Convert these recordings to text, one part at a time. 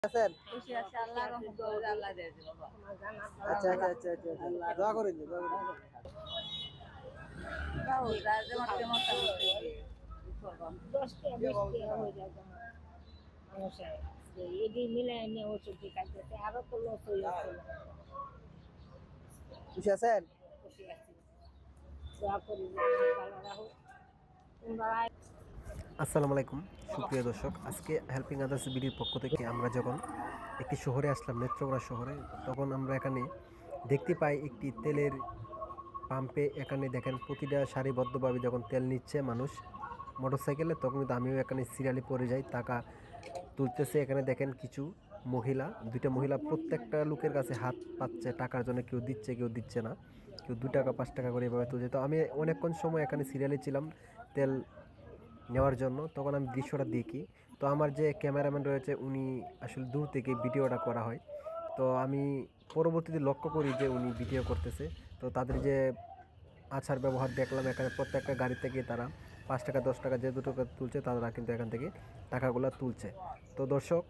আছেন? খুশি আছে আল্লাহর রহমতে আল্লাহ দিয়ে দিবে বাবা। আচ্ছা আচ্ছা আচ্ছা আচ্ছা দোয়া করেন দোয়া করেন। তাও যার যেমন মোটামুটি কি করবাম 10 টাকা 20 টাকা হয়ে যায় মানুষের এটি মিলে এনে ওষুধ খাইতেছে আরো তো লস হয়ে যাচ্ছে। খুশি আছেন? খুশি আছি দোয়া করি যে ভালো রাখো তোমরা। আসসালামু আলাইকুম সুপ্রিয় দর্শক, আজকে হেল্পিং আদার্স বিডির পক্ষ থেকে আমরা যখন একটি শহরে আসলাম, নেত্রকোনা শহরে, তখন আমরা এখানে দেখতে পাই একটি তেলের পাম্পে। এখানে দেখেন প্রতিটা সারিবদ্ধভাবে যখন তেল নিচ্ছে মানুষ মোটরসাইকেলে, তখন কিন্তু আমিও এখানে সিরিয়ালে পড়ে যাই, টাকা তুলতেছে। এখানে দেখেন কিছু মহিলা, দুইটা মহিলা প্রত্যেকটা লোকের কাছে হাত পাচ্ছে টাকার জন্য, কেউ দিচ্ছে কেউ দিচ্ছে না, কেউ 2 টাকা 5 টাকা করে এভাবে তুলছে। তো আমি অনেকক্ষণ সময় এখানে সিরিয়ালে ছিলাম তেল নেওয়ার জন্য, তখন আমি দৃশ্যটা দেখি। তো আমার যে ক্যামেরাম্যান রয়েছে উনি আসলে দূর থেকে ভিডিওটা করা হয়, তো আমি পরবর্তীতে লক্ষ্য করি যে উনি ভিডিও করতেছে। তো তাদের যে আচার ব্যবহার দেখলাম, এখানে প্রত্যেকটা গাড়ি থেকে তারা 5 টাকা 10 টাকা যে দুটো তুলছে, তারা কিন্তু এখান থেকে টাকাগুলো তুলছে। তো দর্শক,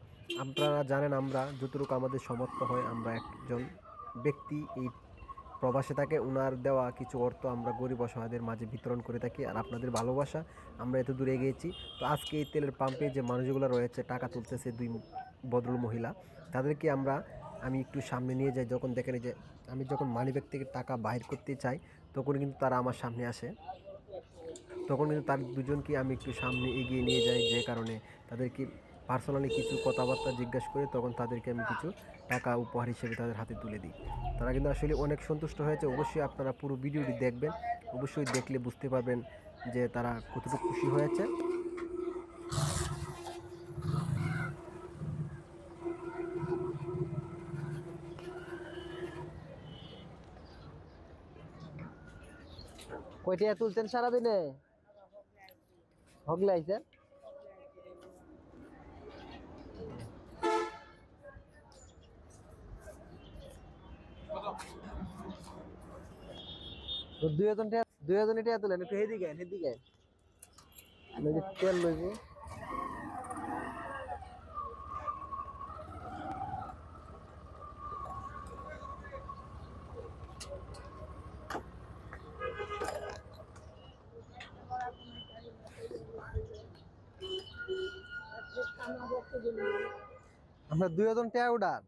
আপনারা জানেন আমরা যতটুকু আমাদের সমর্থ হয়, আমরা একজন ব্যক্তি এই প্রবাসে থাকে, উনার দেওয়া কিছু অর্থ আমরা গরিব অসহায়দের মাঝে বিতরণ করে থাকি। আর আপনাদের ভালোবাসা আমরা এত দূরে এগিয়েছি। তো আজকে এই তেলের পাম্পে যে মানুষগুলো রয়েছে টাকা তুলতেছে, দুই ভদ্র মহিলা, তাদেরকে আমি একটু সামনে নিয়ে যাই। যখন দেখেন যে আমি যখন মানিব্যাগ থেকে টাকা বাইর করতে চাই, তখন কিন্তু তারা আমার সামনে আসে। তখন কিন্তু তার দুজনকে আমি একটু সামনে এগিয়ে নিয়ে যাই, যে কারণে তাদেরকে পার্সোনালি কিছু কথাবার্তা জিজ্ঞাসা করে তখন তাদেরকে আমি কিছু টাকা উপহার হিসেবে তাদের হাতে তুলে দিই। তারা কিন্তু আসলে অনেক সন্তুষ্ট হয়েছে। অবশ্যই আপনারা পুরো ভিডিওটি দেখবেন, অবশ্যই দেখলে বুঝতে পারবেন যে তারা কতটুকু খুশি হয়েছে। কয়টা তুলছেন সারাদিনে? হগলে আইছেন? তো দুইজন এটা তুলেন, একটু হেদিকে হেদিকে আমি যে তেল লইব। আমরা দুইজন টিয়া উড়ান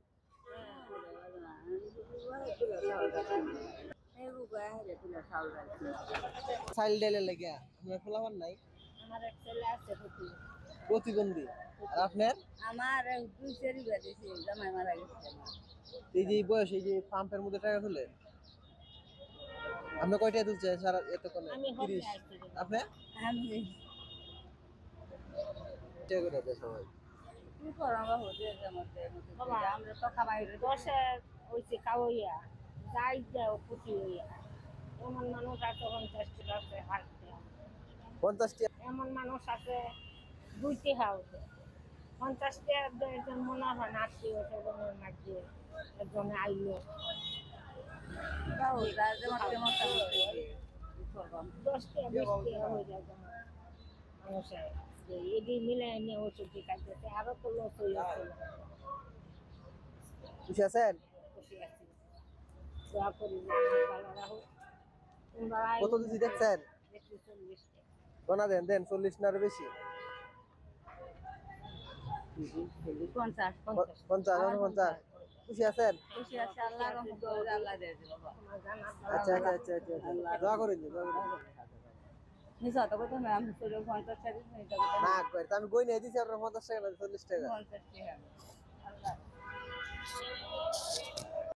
চাইল্ড ডাইলে লেগে আমরা খোলাবার নাই। আমার এক ছেলে আছে প্রতিবন্ধী। আর আপনার? আমার দুই সেরি বেঁধেছি জামাই মারা গেছে আমার। এই যে বয়স, এই যে পাম্পের মধ্যে টাকা তুলে আপনি কয়টা তুলছেন সারা এতক্ষণে? আমি 30। আপনি আমি টাকা করে দেয় সবাই। কি করবো বাবু আমরা তো খাবাই দশে হয়েছে কাউইয়া যাই যাও খুশি হইয়া এমন মানুষ আছে 50 টাকা আছে হাঁটতে 50 টাকা। এমন মানুষ আছে 2 টাকা হচ্ছে 50 টাকা একজন মনে হয় নাচি হচ্ছে নাচি একজনে আইলো বাবু যার যেমন মোটামুটি কি করবাম 10 টাকা 20 টাকা হয়ে যায় মানুষের এটি মিলে এনে ওষুধ খাইতেছে আরো তো লস হয়ে যাচ্ছে। খুশি আছেন? খুশি আছি দোয়া করি যে ভালো রাখো তোমরা। কত দিছি দেখছেন? 40 টাকা গোনা দেন দেন, 40 না আরো বেশি? 50 50। খুশি আছেন? খুশি আছে আল্লাহর রহমতে আল্লাহ দিয়ে দিবে বাবা। আচ্ছা আচ্ছা আচ্ছা আচ্ছা দোয়া করেন দোয়া করেন। নিজ হতো কত আমি 50 টাকা দিছি না কই আমি কই নাই দিছি আপনার 50 টাকা না 40 টাকা। 50 টাকা আল্লাহ